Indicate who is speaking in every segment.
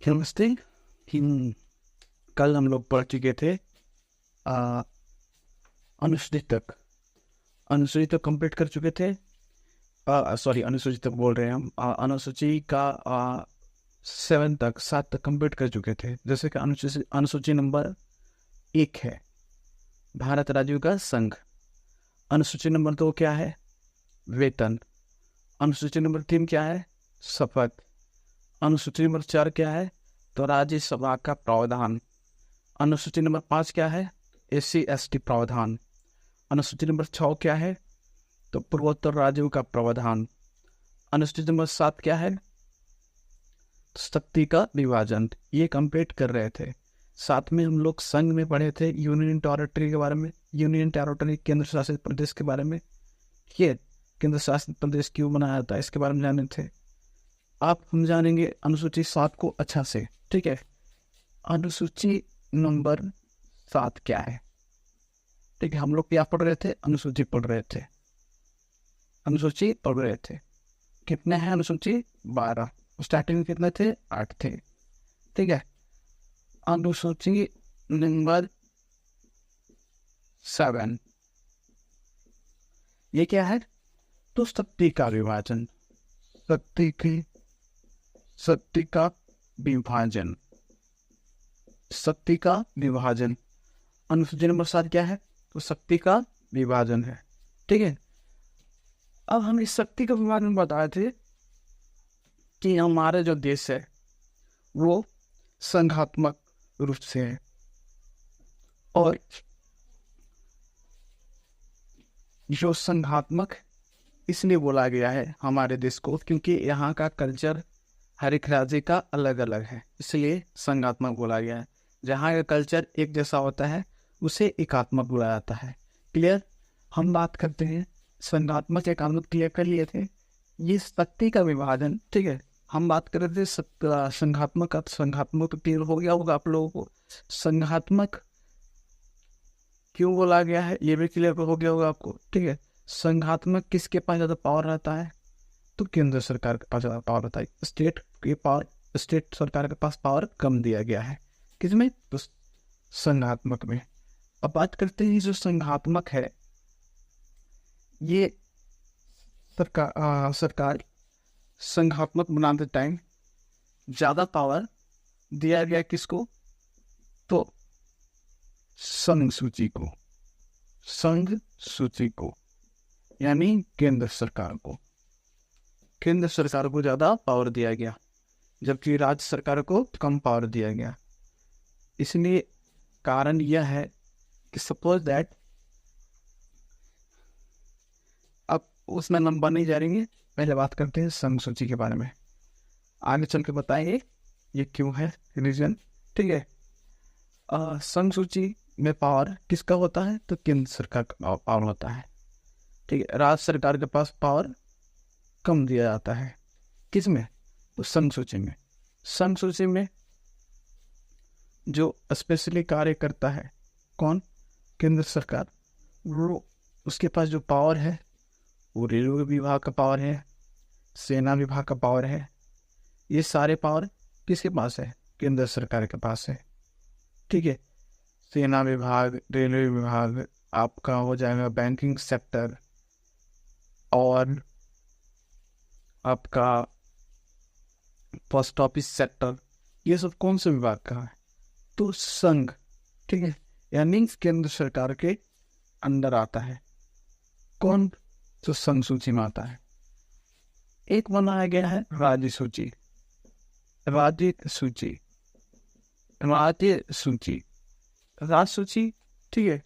Speaker 1: नमस्ते। कल हम लोग पढ़ चुके थे आ, अनुसूचित तक। अनुसूची तक कंप्लीट कर चुके थे। सॉरी, अनुसूची तक बोल रहे हैं हम। अनुसूची का 7 तक कंप्लीट कर चुके थे। जैसे कि अनुसूची अनुसूची नंबर 1 है भारत राज्यों का संघ। अनुसूची नंबर 2 क्या है? वेतन। अनुसूची नंबर 3 क्या है? शपथ। अनुसूची नंबर 4 क्या है? तो राज्यसभा का प्रावधान। अनुसूची नंबर 5 क्या है? SC ST प्रावधान। अनुसूची नंबर 6 क्या है? तो पूर्वोत्तर राज्यों का प्रावधान। अनुसूची नंबर 7 क्या है? शक्ति का विभाजन। ये कंप्लीट कर रहे थे। साथ में हम लोग संघ में पढ़े थे यूनियन टेरिटरी के बारे में, यूनियन टेरिटरी केंद्र शासित प्रदेश के बारे में। ये केंद्र शासित प्रदेश क्यों बनाया जाता है इसके बारे में जाने थे। आप हम जानेंगे अनुसूची 7 को अच्छा से। ठीक है, अनुसूची नंबर 7 क्या है? ठीक है, हम लोग क्या पढ़ रहे थे? अनुसूची पढ़ रहे थे। अनुसूची पढ़ रहे थे। कितने हैं अनुसूची? 12। स्टार्टिंग में कितने थे? 8 थे। ठीक है, अनुसूची नंबर 7 ये क्या है? तो शक्ति का विभाजन। शक्ति का विभाजन। शक्ति का विभाजन। अनुसूची नंबर 7 क्या है? तो शक्ति का विभाजन है। ठीक है, अब हम इस शक्ति का विभाजन बताए थे कि हमारे जो देश है वो संघात्मक रूप से है। और जो संघात्मक इसलिए बोला गया है हमारे देश को क्योंकि यहाँ का कल्चर हर एक राज्य का अलग अलग है, इसलिए संघात्मक बोला गया है। जहाँ का कल्चर एक जैसा होता है उसे एकात्मक बोला जाता है। क्लियर? हम बात करते हैं संघात्मक एकात्मक क्लियर कर लिए थे। ये शक्ति का विभाजन। ठीक है, हम बात कर रहे थे संघात्मक का। संघात्मक तो क्लियर हो गया होगा आप लोगों को। संघात्मक क्यों बोला गया है ये भी क्लियर हो गया होगा आपको। ठीक है, संघात्मक किसके पास ज्यादा पावर रहता है? तो केंद्र सरकार के पास ज्यादा पावर रहता है। स्टेट के पावर, स्टेट सरकार के पास पावर कम दिया गया है। किसमें? तो संघात्मक में। अब बात करते हैं जो संघात्मक है ये सरकार संघात्मक बनाते टाइम ज्यादा पावर दिया गया किसको? तो संघ सूची को। संघ सूची को यानी केंद्र सरकार को। केंद्र सरकार को ज्यादा पावर दिया गया जबकि राज्य सरकार को कम पावर दिया गया। इसलिए कारण यह है कि सपोज दैट, अब उसमें लंबा नहीं जाएंगे, पहले बात करते हैं संघ सूची के बारे में। आगे चल के बताएंगे ये क्यों है रीजन। ठीक है, संघ सूची में पावर किसका होता है? तो केंद्र सरकार का पावर होता है। ठीक है, राज्य सरकार के पास पावर कम दिया जाता है। किसमें? तो संघ सूची में। संघ सूची में जो स्पेशली कार्य करता है कौन? केंद्र सरकार। वो उसके पास जो पावर है वो रेलवे विभाग का पावर है, सेना विभाग का पावर है। ये सारे पावर किसके पास है? केंद्र सरकार के पास है। ठीक है, सेना विभाग, रेलवे विभाग, आपका हो जाएगा बैंकिंग सेक्टर, और आपका पोस्ट ऑफिस सेक्टर। ये सब कौन से विभाग का है? तो संघ। ठीक है, यानी केंद्र सरकार के अंडर आता है। कौन? तो संघ सूची में आता है। एक बनाया गया है राज्य सूची। राज्य सूची, राज्य सूची, राज्य सूची। ठीक है,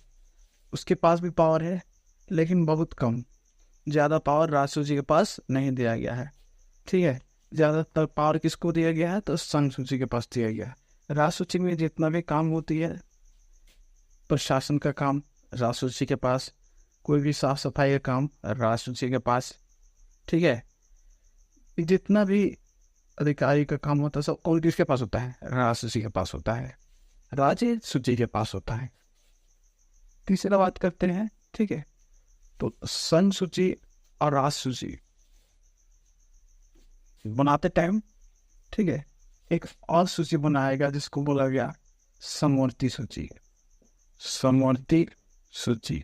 Speaker 1: उसके पास भी पावर है लेकिन बहुत कम। ज्यादा पावर राज्य सूची के पास नहीं दिया गया है। ठीक है, ज्यादातर पावर किसको दिया गया है? तो संघ सूची के पास दिया गया है। राज्य सूची में जितना भी काम होती है, प्रशासन का काम राज्य सूची के पास, कोई भी साफ सफाई का काम राज्य सूची के पास। ठीक है, जितना भी अधिकारी का काम होता है सब कौन किसके पास होता है? राज्य सूची के पास होता है, राज्य सूची के पास होता है। तीसरा बात करते हैं। ठीक है, तो संघ सूची और राज्य सूची बनाते टाइम, ठीक है, एक और सूची बनाएगा जिसको बोला गया समवर्ती सूची। समवर्ती सूची,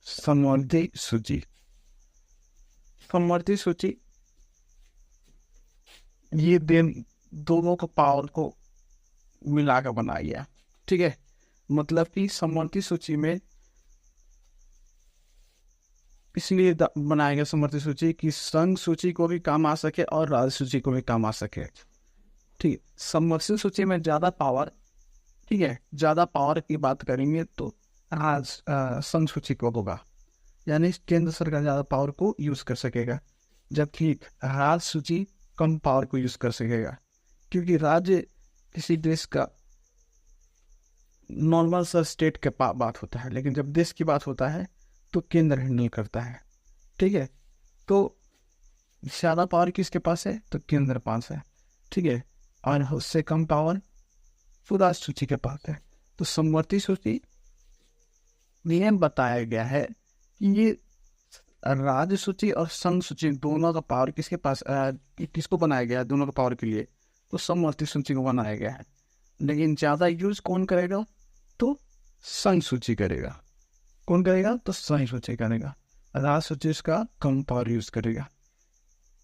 Speaker 1: समवर्ती सूची, समवर्ती सूची ये दोनों का पावर को मिलाकर बनाया गया। ठीक है, मतलब कि समवर्ती सूची में इसलिए बनाया गया समवर्ती सूची कि संघ सूची को भी काम आ सके और राज्य सूची को भी काम आ सके। ठीक है, समवर्ती सूची में ज्यादा पावर, ठीक है, ज्यादा पावर की बात करेंगे तो संघ सूची को होगा, यानी केंद्र सरकार ज्यादा पावर को यूज कर सकेगा, जबकि राज्य सूची कम पावर को यूज कर सकेगा, क्योंकि राज्य किसी देश का नॉर्मल सा स्टेट के बात होता है, लेकिन जब देश की बात होता है तो केंद्र हैंडल करता है। ठीक है, तो ज्यादा पावर किसके पास है तो केंद्र पास है। ठीक है, और उससे कम पावर राज्य सूची के पास है। तो समवर्ती सूची में बताया गया है कि ये राज्य सूची और संघ सूची दोनों का पावर किसके पास, किसको बनाया गया है दोनों का पावर के लिए, तो समवर्ती सूची को बनाया गया है। लेकिन ज्यादा यूज कौन करेगा तो संघ सूची करेगा। कौन करेगा तो संघ सूची करेगा, राज्य सूची इसका कम पावर यूज करेगा।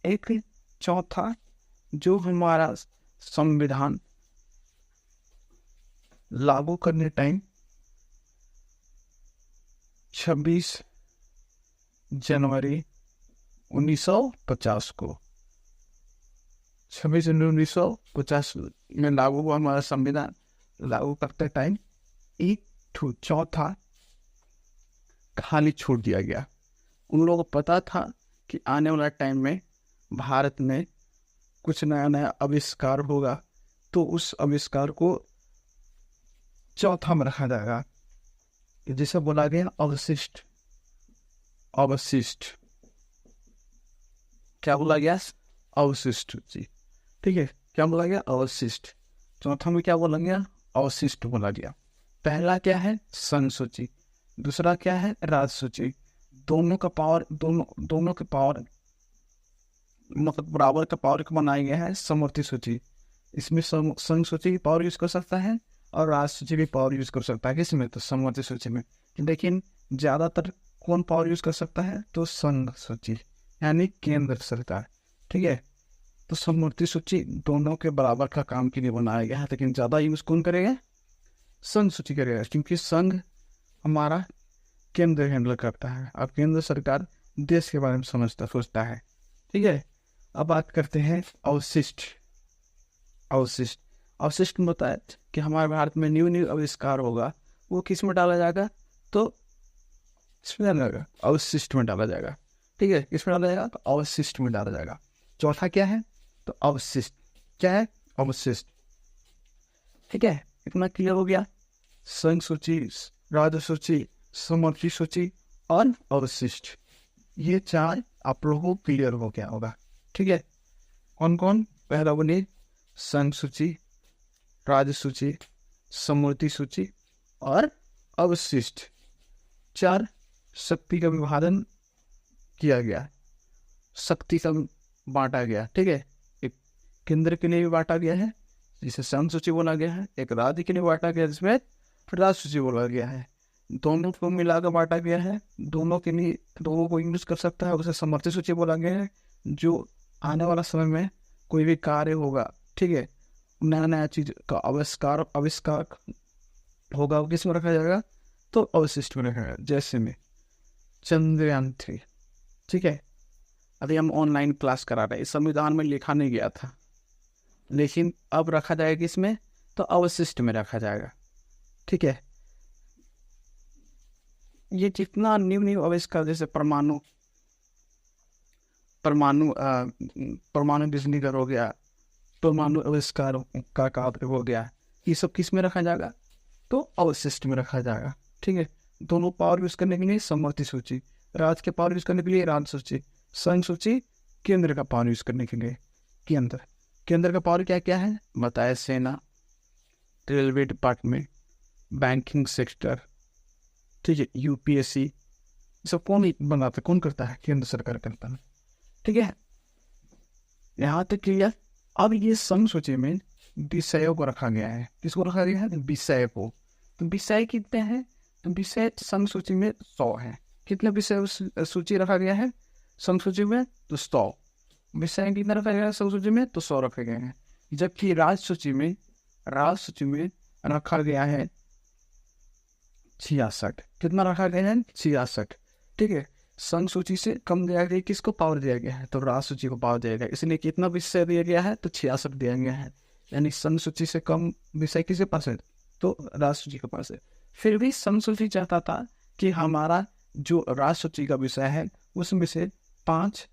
Speaker 1: एक चौथा, जो हमारा संविधान लागू करने टाइम 26 जनवरी 1950 को, 26 जनवरी 1950 में लागू हुआ हमारा संविधान। लागू करते टाइम एक चौथा खाली छोड़ दिया गया। उन लोगों को पता था कि आने वाला टाइम में भारत में कुछ नया नया आविष्कार होगा, तो उस आविष्कार को चौथा में रखा जाएगा, जिसे बोला गया अवशिष्ट। अवशिष्ट क्या बोला गया, अवशिष्ट जी। ठीक है, क्या बोला गया अवशिष्ट। चौथा में क्या बोला गया, अवशिष्ट बोला गया। पहला क्या है संघ सूची, दूसरा क्या है राज्य सूची। दोनों का पावर, दोनों के पावर मतलब बराबर का पावर को बनाया गया है समवर्ती सूची। इसमें संघ सूची भी पावर यूज कर सकता है और राज्य सूची भी पावर यूज कर सकता है। किसमें तो समवर्ती सूची में। लेकिन ज्यादातर कौन पावर यूज कर सकता है तो संघ सूची, यानी केंद्र सरकार। ठीक है, तो समवर्ती सूची दोनों के बराबर का काम के लिए बनाया गया है, लेकिन ज्यादा यूज कौन करेगा, संघ सूची करेगा, क्योंकि संघ हमारा केंद्र हैंडल करता है और केंद्र सरकार देश के बारे में सोचता है। ठीक है, अब बात करते हैं अवशिष्ट। अवशिष्ट, अवशिष्ट में होता है कि हमारे भारत में न्यू आविष्कार होगा, वो किस में डाला जाएगा तो इसमें डाला जाएगा, अवशिष्ट में डाला जाएगा। ठीक है, किसमें डाला जाएगा तो अवशिष्ट में डाला जाएगा। चौथा क्या है तो अवशिष्ट, क्या है अवशिष्ट। ठीक है, इतना क्लियर हो गया। संघ सूची, राज्य सूची, समवर्ती सूची और अवशिष्ट, ये चार आप लोगों को क्लियर हो गया होगा। ठीक है, कौन कौन, पहला बने संघ सूची, राज्य सूची, समवर्ती सूची और अवशिष्ट। चार शक्ति का विभाजन किया गया, शक्ति का बांटा गया। ठीक है, एक केंद्र के लिए भी बांटा गया है जिसे संघ सूची बोला गया है, एक राज्य के लिए बांटा गया जिसमें राज्य सूची बोला गया है, दोनों को मिलाकर बांटा गया है, दोनों के लिए दोनों को यूज कर सकता है, उसे समवर्ती सूची बोला गया है। जो आने वाला समय में कोई भी कार्य होगा, ठीक है, नया नया चीज का आविष्कार होगा, वो किस में रखा जाएगा तो अवशिष्ट में रखा जाएगा। जैसे में चंद्रयान 3, ठीक है, अभी हम ऑनलाइन क्लास करा रहे हैं, इस संविधान में लिखा नहीं गया था, लेकिन अब रखा जाएगा किसमें तो अवशिष्ट में रखा जाएगा। ठीक है, ये जितना न्यू आविष्कार, जैसे परमाणु बिजली घर हो गया, परमाणु आविष्कार का कार्य हो गया, ये सब किस में रखा जाएगा तो अवशिष्ट में रखा जाएगा। ठीक है, दोनों पावर यूज करने के लिए समवर्ती सूची, राज्य के पावर यूज करने के लिए राज्य सूची, संघ सूची केंद्र का पावर यूज करने के लिए केंद्र का पावर क्या क्या है बताया, सेना, रेलवे डिपार्टमेंट, बैंकिंग सेक्टर, ठीक है, यूपीएससी, सब कौन करता है केंद्र सरकार करता है। ठीक है, यहाँ तक क्लियर। अब ये संघ सूची में विषयों को रखा गया है। किसको रखा गया है? विषय को। तो विषय कितने हैं? तो विषय संघ सूची में 100 है। कितने विषय उस सूची रखा गया है संघ सूची में? तो 100 विषय कितने रखा गया है संघ सूची में? तो 100 रखे गए हैं। जबकि राज्य सूची में रखा गया है 66। कितना रखा गया है? 66। ठीक है, संघ सूची से कम दिया गया, किसको पावर दिया गया है? तो राज्य सूची को पावर दिया गया, इसलिए कितना विषय दिया गया है? तो 66 दिया गया है। यानी संघ सूची से कम विषय किसके पास है? तो राज्य सूची के पास है। फिर भी संघ सूची चाहता था कि हमारा जो राज्य सूची का विषय है उसमें से 5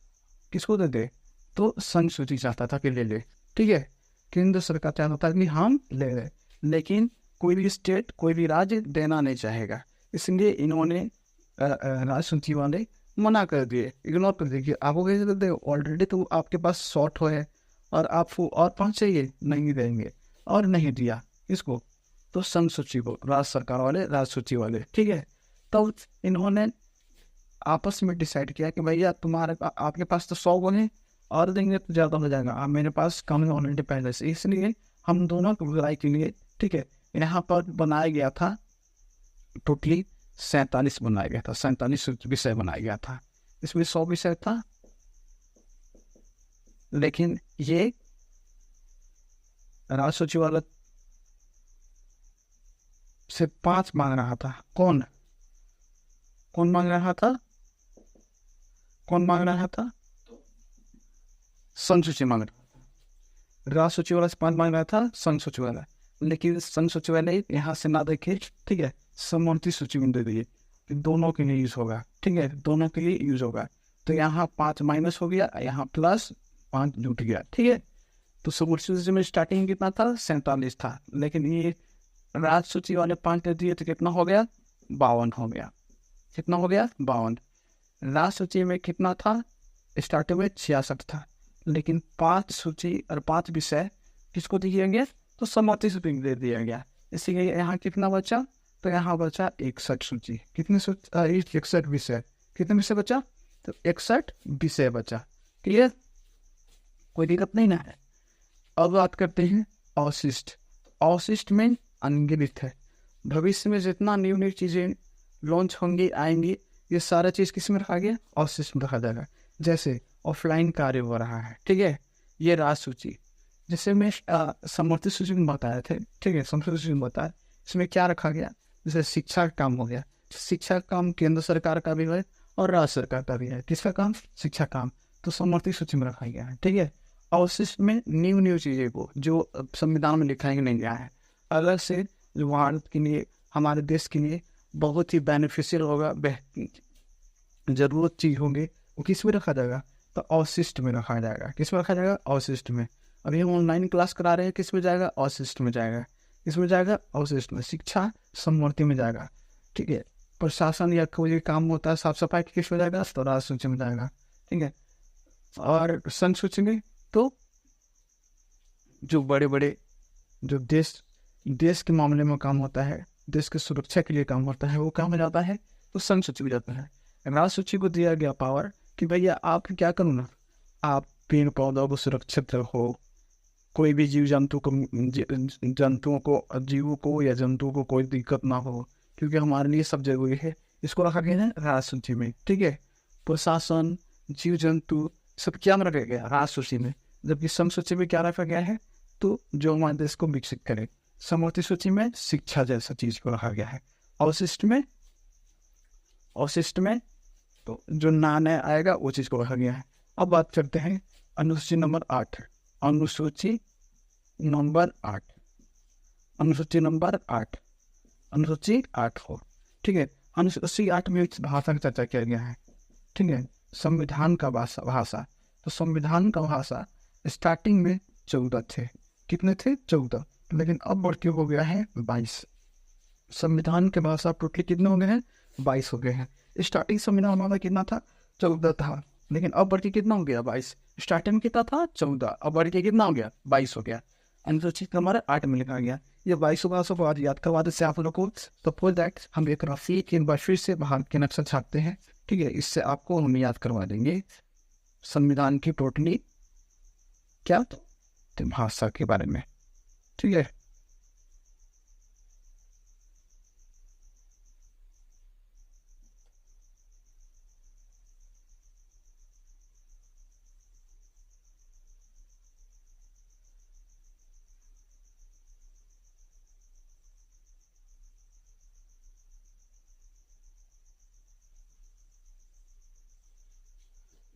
Speaker 1: किसको दे दे? तो संघ सूची चाहता था कि ले ले। ठीक है, केंद्र सरकार चाहता था कि हम ले ले, लेकिन कोई भी स्टेट, कोई भी राज्य देना नहीं चाहेगा, इसलिए इन्होंने राज्य सूची वाले मना कर दिए, इग्नोर कर दिए कि आपको कैसे दे दे, ऑलरेडी तो आपके पास शॉर्ट हो है और आपको और 5 चाहिए, नहीं देंगे। और नहीं दिया इसको तो संघ सूची को, राज्य सरकार वाले, राज्य सूची वाले। ठीक है, तो इन्होंने आपस में डिसाइड किया कि भैया तुम्हारे आपके पास तो 100 बने और देंगे तो ज़्यादा हो जाएगा, अब मेरे पास कम है ऑलरेडी पहले से, इसलिए हम दोनों को बुराई के लिए, ठीक है, यहाँ पर बनाया गया था टोटली 47 बनाया गया था, 47 विषय बनाया गया था। इसमें 100 विषय था, लेकिन ये राज्य सूची वाला से 5 मांग रहा था। कौन मांग रहा था? कौन मांग रहा था? संघ सूची मांग रहा था। राज्य सूची वाला से 5 मांग रहा था संघ सूची वाला, लेकिन संघ सूची वाले यहाँ से ना देखे, ठीक है, समवर्ती सूची में दे दिए, दोनों के लिए यूज होगा। ठीक है, दोनों के लिए यूज होगा। तो यहाँ 5 माइनस हो गया, यहाँ प्लस 5 जुट गया। ठीक है, तो समवर्ती सूची में स्टार्टिंग कितना था? 47 था, लेकिन ये राज्य सूची वाले 5 दे दिए तो कितना हो गया? 52 हो गया। कितना हो गया? 52। राज्य सूची में कितना था? स्टार्टिंग में 66 था, लेकिन 5 सूची और 5 विषय किसको दिया गया? तो समवर्ती सूची में दे दिया गया, इसीलिए यहाँ कितना बचा? तो यहाँ बचा 61 सूची। कितने 61 विषय। कितने विषय बचा? तो 61 विषय बचा। क्लियर? कोई दिक्कत नहीं ना है। अब बात करते हैं अवशिष्ट। अवशिष्ट में अनगिनत है, भविष्य में जितना न्यू न्यू चीजें लॉन्च होंगी, आएंगी, ये सारा चीज किस में रखा गया? अवशिष्ट में रखा जाएगा। जैसे ऑफलाइन कार्य हो रहा है, ठीक है, ये राज्य सूची, जैसे मैं समवर्ती सूची में बताए थे, ठीक है, समवर्ती सूची में बताया, इसमें क्या रखा गया? जैसे शिक्षा का काम हो गया, शिक्षा का काम केंद्र सरकार का भी है और राज्य सरकार का भी है। किसका काम? शिक्षा काम, तो समवर्ती सूची में रखा गया है। ठीक है, अवशिष्ट में न्यू चीजें को जो संविधान में लिखा नहीं गया है, अलग से जो भारत के लिए, हमारे देश के लिए बहुत ही बेनिफिशियल होगा, जरूरत चीज होंगे, वो किस में रखा जाएगा? तो अवशिष्ट में रखा जाएगा। किस में रखा जाएगा? अवशिष्ट में। अभी हम ऑनलाइन क्लास करा रहे हैं, किस में जाएगा? अवशिष्ट में जाएगा। किस में जाएगा? अवशिष्ट में। शिक्षा समवर्ती में जाएगा। ठीक है, प्रशासन या कोई काम होता है साफ सफाई की, किस में जाएगा? तो राज्य सूची में जाएगा। ठीक है, और संघ सूची में तो जो बड़े बड़े जो देश के मामले में काम होता है, देश की सुरक्षा के लिए काम होता है, वो काम हो जाता है तो संघ सूची में जाता है। राज्य सूची को दिया गया पावर कि भैया आप क्या करो ना, आप पेड़ पौधों को सुरक्षित रखो, कोई भी जीवों को या जंतुओं को कोई दिक्कत ना हो, क्योंकि हमारे लिए सब जरूरी है। इसको रखा गया है राज्य सूची में। ठीक है, प्रशासन, जीव जंतु सब क्या में रखा गया? राज्य सूची में। जबकि संघ सूची में क्या रखा गया है? तो जो हमारे देश को विकसित करे। समवर्ती सूची में शिक्षा जैसा चीज को रखा गया है। अवशिष्ट में तो जो नया आएगा वो चीज को रखा गया है। अब बात करते हैं अनुसूची नंबर 8। अनुसूची नंबर 8 हो। ठीक है, अनुसूची 8 में भाषा की चर्चा किया गया है। ठीक है, संविधान का भाषा। तो संविधान का भाषा स्टार्टिंग में 14 थे। कितने थे? 14, लेकिन अब बढ़ के हो गया है 22। संविधान के भाषा टोटली कितने हो गए हैं? 22 हो गए हैं। स्टार्टिंग संविधान हमारा कितना था? 14 था, लेकिन अब बढ़ के कितना हो गया? 22। स्टार्टिंग में कितना था? 14, अब बढ़ के कितना हो गया? 22 हो गया। अनुसूचित हमारा 8 में लिखा गया। ये 22 भाषा को आज याद करवा दें आप लोग को। तो फॉर दैट हम एक राशि एक बार फिर से भारत के नक्शा छापते हैं। ठीक है, इससे आपको हम याद करवा देंगे संविधान की टोटली क्या भाषा के बारे में, ठीक है।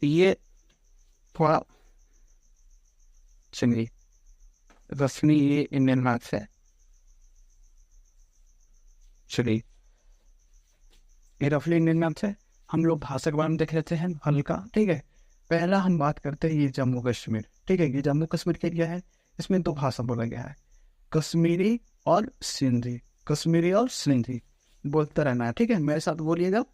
Speaker 1: ये थोड़ा चलिए, रफली ये इंडियन मैथ्स है। चलिए, ये रफली इंडियन मैथ्स है। हम लोग भाषा के बारे में देख लेते हैं हल्का, ठीक है। पहला हम बात करते हैं ये जम्मू कश्मीर, ठीक है। ये जम्मू कश्मीर का एरिया है, इसमें 2 भाषा बोला गया है, कश्मीरी और सिंधी। कश्मीरी और सिंधी बोलते रहना है, ठीक है। मेरे साथ बोलिएगा,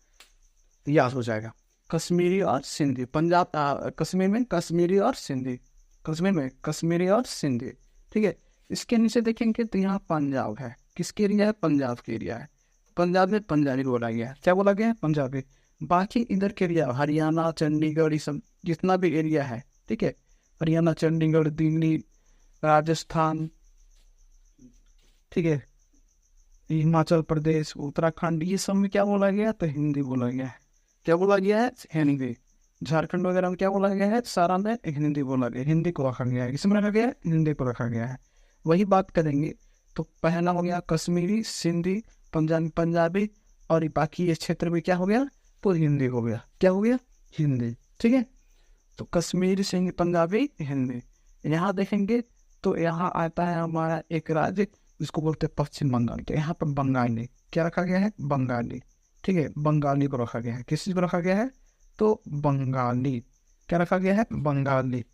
Speaker 1: याद हो जाएगा। कश्मीरी और सिंधी। पंजाब कश्मीर में कश्मीरी और सिंधी, कश्मीर में कश्मीरी और सिंधी, ठीक है। इसके नीचे देखेंगे तो यहाँ पंजाब है। किसके एरिया है? पंजाब के एरिया है। पंजाब में पंजाबी बोला गया है। क्या बोला गया है? पंजाबी। बाकी इधर के एरिया हरियाणा, चंडीगढ़, ये सब जितना भी एरिया है, ठीक है, हरियाणा, चंडीगढ़, दिल्ली, राजस्थान, ठीक है, हिमाचल प्रदेश, उत्तराखंड, ये सब में क्या बोला गया? तो हिंदी बोला गया है। क्या बोला गया है? हिंदी। झारखंड वगैरह में क्या बोला गया है? सारा में हिंदी बोला गया, हिंदी को रखा गया है। किसमें रखा गया है? हिंदी को रखा गया है। वही बात करेंगे तो पहला हो गया कश्मीरी, सिंधी, पंजाबी, और बाकी ये क्षेत्र में क्या हो गया? तो हिंदी हो गया। क्या हो गया? हिंदी, ठीक है। तो कश्मीरी, सिंधी, पंजाबी, हिंदी। यहाँ देखेंगे तो यहाँ आता है हमारा एक राज्य, जिसको बोलते हैं पश्चिम बंगाल। तो यहाँ पर बंगाली क्या रखा गया है? बंगाली, ठीक है। बंगाली को रखा गया है। किस चीज को रखा गया है? तो बंगाली। क्या रखा गया है? बंगाली।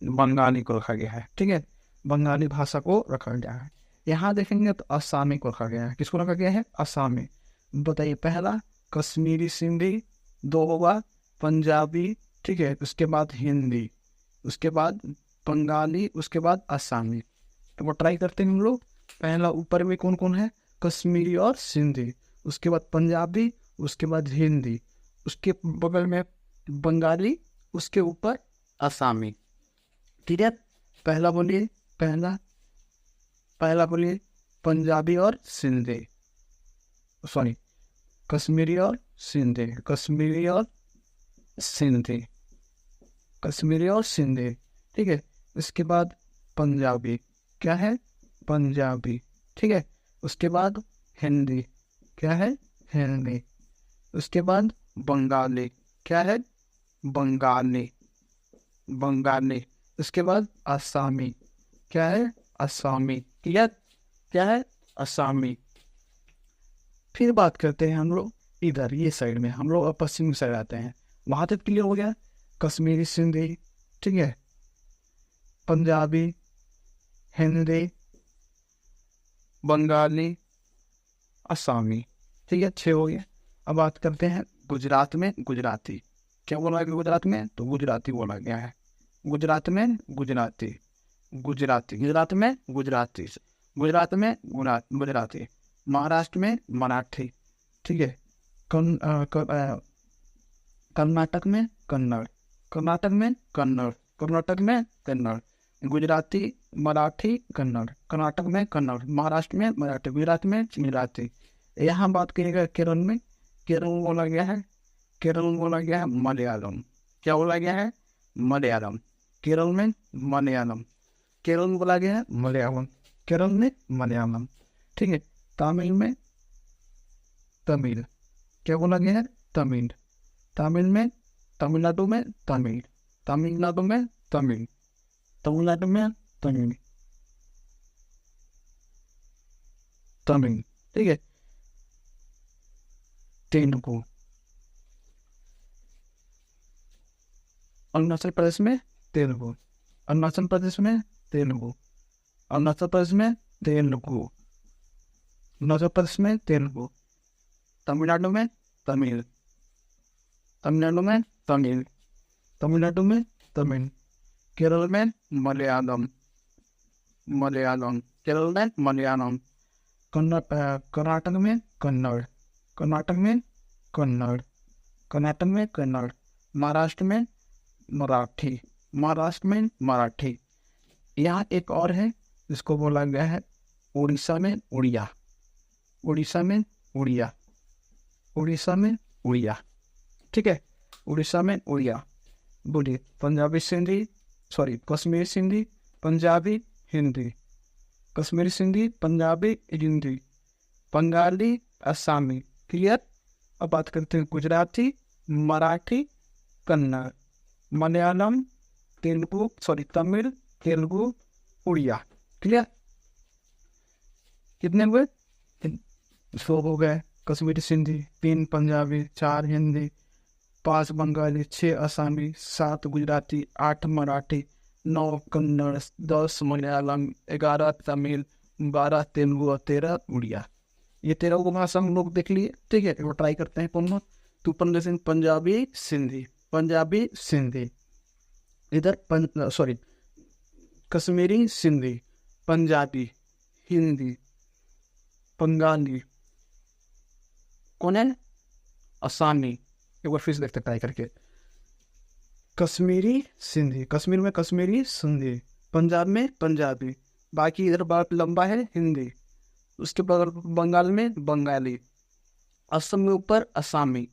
Speaker 1: बंगाली को रखा गया है, ठीक है। बंगाली भाषा को रखा गया है। यहाँ देखेंगे तो असामी को रखा गया है। किसको रखा गया है? असामी। बताइए, पहला कश्मीरी, सिंधी, 2 होगा पंजाबी, ठीक है, उसके बाद हिंदी, उसके बाद बंगाली, उसके बाद असामी। तो वो ट्राई करते हैं हम लोग। पहला ऊपर में कौन कौन है? कश्मीरी और सिंधी, उसके बाद पंजाबी, उसके बाद हिंदी, उसके बगल में बंगाली, उसके ऊपर असामी, ठीक है। पहला बोलिए, पहला बोलिए पंजाबी और सिंधी, सॉरी, कश्मीरी और सिंधी, कश्मीरी और सिंधी, कश्मीरी और सिंधी, ठीक है। इसके बाद पंजाबी, क्या है? पंजाबी, ठीक है। उसके बाद हिंदी, क्या है? हिंदी। उसके बाद बंगाली, क्या है? बंगाली, बंगाली। उसके बाद असमी, क्या है? असमी, या क्या है? असमी। फिर बात करते हैं हम लोग इधर ये साइड में, हम लोग पश्चिमी साइड आते हैं। वहां तक क्लियर हो गया? कश्मीरी, सिंधी, ठीक है, पंजाबी, हिंदी, बंगाली, असामी, ठीक है, 6 हो गया। अब बात करते हैं गुजरात में गुजराती। क्या बोला गया गुजरात में? तो गुजराती बोला गया है। गुजरात में गुजराती, गुजराती, गुजरात में गुजराती, गुजरात में गुजराती। महाराष्ट्र में मराठी, ठीक है। कर्नाटक में कन्नड़, कर्नाटक में कन्नड़, कर्नाटक में कन्नड़। गुजराती, मराठी, कन्नड़। कर्नाटक में कन्नड़, महाराष्ट्र में मराठी, गुजरात में गुजराती। यहाँ बात करिएगा केरल में, केरल बोला गया है, केरल बोला गया है मलयालम। क्या बोला गया है? मलयालम। केरल में मलयालम, केरल में बोला गया है मलयालम, केरल में मलयालम, ठीक है। तमिल में तमिल, क्या बोला गया है? तमिल। तमिल में तमिलनाडु में तमिल, तमिलनाडु में तमिल, तमिलनाडु में तमिल, तमिल, ठीक है। तेलुगु। अरुणाचल प्रदेश में तेलुगु, अरुणाचल प्रदेश में तेलुगु, अरुणाचल प्रदेश में तेलुगु, अरुणाचल प्रदेश में तेलुगु। तमिलनाडु में तमिल, तमिलनाडु में तमिल, तमिलनाडु में तमिल। केरल में मलयालम, मलयालम, केरल में मलयालम। कर्नाटक में कन्नड़, कर्नाटक में कन्नड़, कर्नाटक में कन्नड़। महाराष्ट्र में मराठी, महाराष्ट्र में मराठी। यहाँ एक और है जिसको बोला गया है उड़ीसा में उड़िया, उड़ीसा में उड़िया, उड़ीसा में उड़िया। ठीक है, उड़ीसा में उड़िया। बोलिए, पंजाबी सिंधी, सॉरी कश्मीरी सिंधी, पंजाबी हिंदी, कश्मीरी सिंधी, पंजाबी हिंदी, बंगाली, असमी। क्लियर। अब बात करते हैं गुजराती, मराठी, कन्नड़, मलयालम, तेलुगु, सॉरी तमिल, तेलुगु, उड़िया। क्लियर। कितने हुए? 100 हो गए। कश्मीरी सिंधी, 3 पंजाबी, 4 हिंदी, 5 बंगाली, 6 असमी, 7 गुजराती, 8 मराठी, 9 कन्नड़, 10 मलयालम, 11 तमिल, 12 तेलुगु और 13 उड़िया। ये 13 को भाषा हम लोग देख लिए। ठीक है, वो ट्राई करते हैं कौन। तो पंजाबी सिंधी, पंजाबी सिंधी, इधर सॉरी कश्मीरी सिंधी, पंजाबी हिंदी, बंगाली, कौन है? असमी। एक बार फिर से देखते ट्राई करके। कश्मीरी सिंधी, कश्मीर में कश्मीरी सिंधी, पंजाब में पंजाबी, बाकी इधर बहुत लंबा है हिंदी, उसके बगल बंगाल में बंगाली, असम में ऊपर असामी।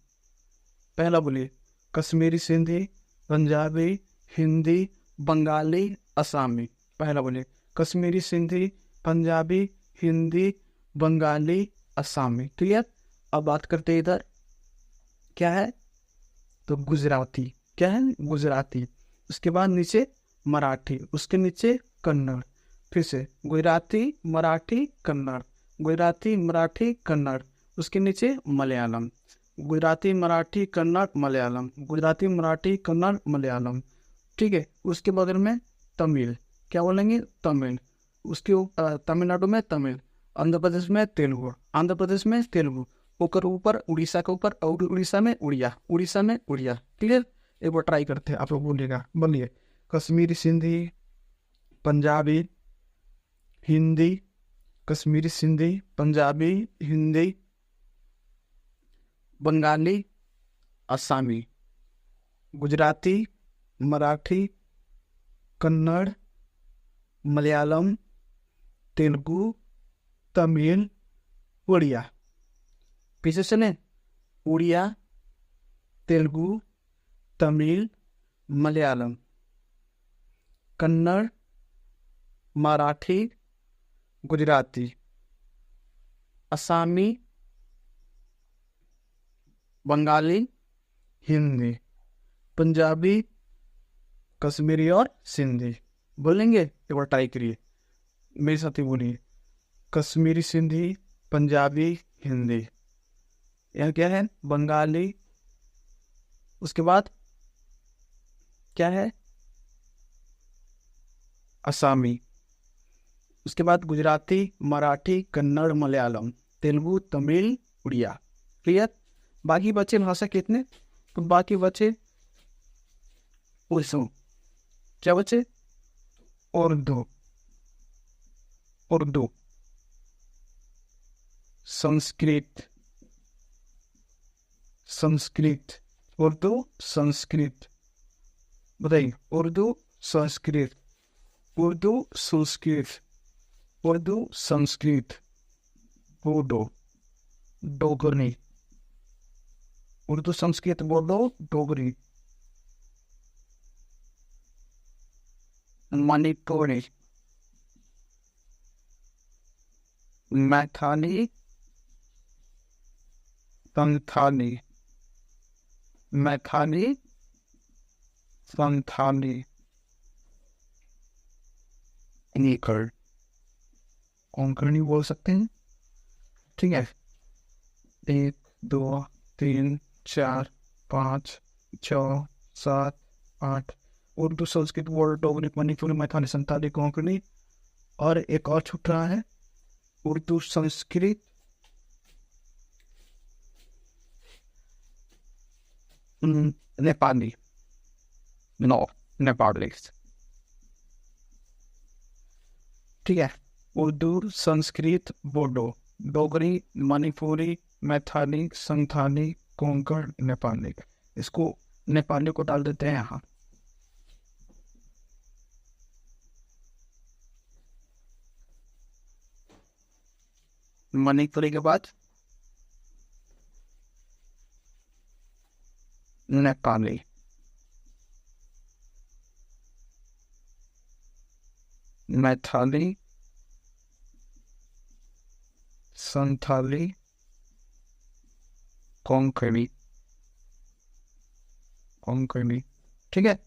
Speaker 1: पहला बोलिए, कश्मीरी सिंधी, पंजाबी, हिंदी, बंगाली, असामी। पहला बोलिए, कश्मीरी सिंधी, पंजाबी, हिंदी, बंगाली, असामी। क्लियर। अब बात करते हैं इधर क्या है, तो गुजराती। क्या है? गुजराती। उसके बाद नीचे मराठी, उसके नीचे कन्नड़। फिर से गुजराती, मराठी, कन्नड़, गुजराती, मराठी, कन्नड़, उसके नीचे मलयालम, गुजराती, मराठी, कन्नड़, मलयालम, गुजराती, मराठी, कन्नड़, मलयालम। ठीक है, उसके बगल में तमिल। क्या बोलेंगे? तमिल। उसके तमिलनाडु में तमिल, आंध्र प्रदेश में तेलुगु, आंध्र प्रदेश में तेलुगु, ऊपर ऊपर उड़ीसा के ऊपर और उड़ीसा में उड़िया, उड़ीसा में उड़िया। क्लियर। एक बार ट्राई करते हैं, आप लोग बोलिएगा। बोलिए, कश्मीरी सिंधी, पंजाबी, हिंदी, कश्मीरी सिंधी, पंजाबी, हिंदी, बंगाली, असमी, गुजराती, मराठी, कन्नड़, मलयालम, तेलुगु, तमिल, उड़िया। पीछे चले, उड़िया, तेलुगु, तमिल, मलयालम, कन्नड़, मराठी, गुजराती, असमी, बंगाली, हिंदी, पंजाबी, कश्मीरी और सिंधी। बोलेंगे? एक बार ट्राई करिए, मेरे साथ ही बोलिए। कश्मीरी सिंधी, पंजाबी, हिंदी, यह क्या है? बंगाली, उसके बाद क्या है? असमी, उसके बाद गुजराती, मराठी, कन्नड़, मलयालम, तेलुगु, तमिल, उड़िया। क्लियर। बाकी बचे भाषा कितने? तो बाकी बचे उर्दू। क्या बचे? उर्दू, उर्दू, संस्कृत, संस्कृत, उर्दू, संस्कृत। बताइए, उर्दू, संस्कृत, उर्दू, संस्कृत, उर्दू, संस्कृत, बोडो, डोगरी, उर्दू, संस्कृत, बोडो, डोगरी, मणिपुरी, मैथाली, संथाली, मैथाली, संथाली, कोंकण, कोंकणी बोल सकते हैं। ठीक है, 1 2 3 4 5 6 7 8 उर्दू, संस्कृत, बोडो, डोगरी, मणिपुरी, मैथाली, संथाली, कोंकणी, और एक और छूट रहा है, उर्दू, संस्कृत, नेपाली, नो, नेपाली। ठीक है, उर्दू, संस्कृत, बोडो, डोगरी, मणिपुरी, मैथाली, संथाली, कोंकण, नेपाली। इसको नेपाली को डाल देते हैं यहाँ। मणिपुरी के बाद नेपाली, मैथाली, संथाली, कोंकणी, कोंकणी, ठीक है।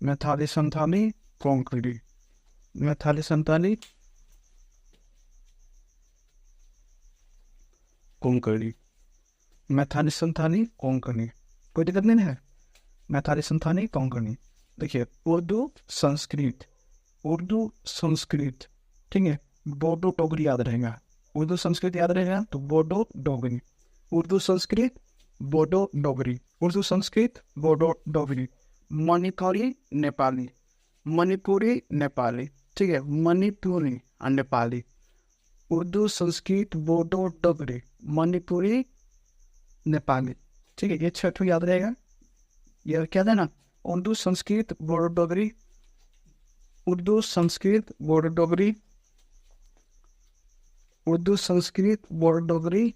Speaker 1: मैथाली, संथाली, कोंकणी, मैथाली, संथाली, कोंकणी, मैथाली, संथाली, कोंकणी, कोई दिक्कत नहीं है। मैथाली, संथाली, कोंकणी। देखिए उर्दू संस्कृत, उर्दू संस्कृत, ठीक है। बोडो डोगरी याद रहेगा, उर्दू संस्कृत याद रहेगा तो बोडो डोगरी, उर्दू संस्कृत बोडो डोगरी, उर्दू संस्कृत बोडो डोगरी। मणिपुरी नेपाली, मणिपुरी नेपाली, ठीक है। मणिपुरी और नेपाली, उर्दू संस्कृत बोडो डोगरी, मणिपुरी नेपाली, ठीक है। ये छठवीं याद रहेगा, ये क्या देना, उर्दू संस्कृत बोडो डोगरी, उर्दू संस्कृत बोडो डोगरी, उर्दू संस्कृत बोडो डोगरी,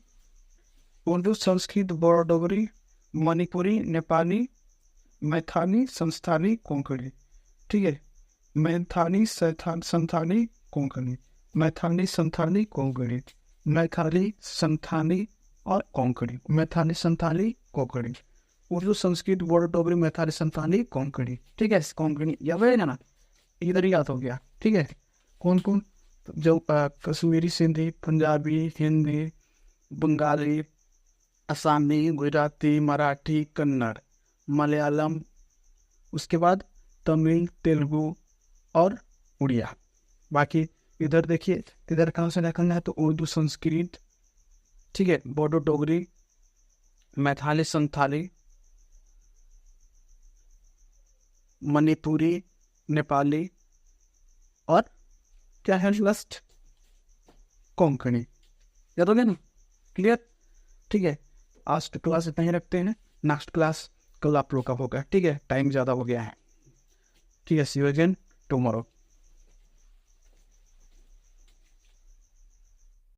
Speaker 1: उर्दू संस्कृत बोडो डोगरी, मणिपुरी नेपाली, मैथाली, संस्थानी, कोंकणी, ठीक है। मैथाली, संथाली, कोंकणी, मैथाली, संथाली, कोंकणी, मैथाली, संथाली और कोंकणी, मैथाली, संथाली, कोंकणी, उर्दू संस्कृत बोडो डोगरी, मैथाली, संथाली, कोंकणी, ठीक है। कोंकणी याद है ना, इधर ही याद हो गया, ठीक है। कौन कौन, जो कश्मीरी, सिंधी, पंजाबी, हिंदी, बंगाली, असमी, गुजराती, मराठी, कन्नड़, मलयालम, उसके बाद तमिल, तेलुगु और उड़िया। बाकी इधर देखिए, इधर कहाँ से निकलना है तो उर्दू संस्कृत, ठीक है, बोडो डोगरी, मैथाली, संथाली, मणिपुरी, नेपाली और क्या है लास्ट, कोंकणी। याद हो गया ना, क्लियर, ठीक है। आज तो क्लास इतना ही रखते हैं, नेक्स्ट क्लास कल आप लोग का होगा, ठीक है। टाइम ज़्यादा हो गया है, ठीक है। सी यू अगेन टुमारो।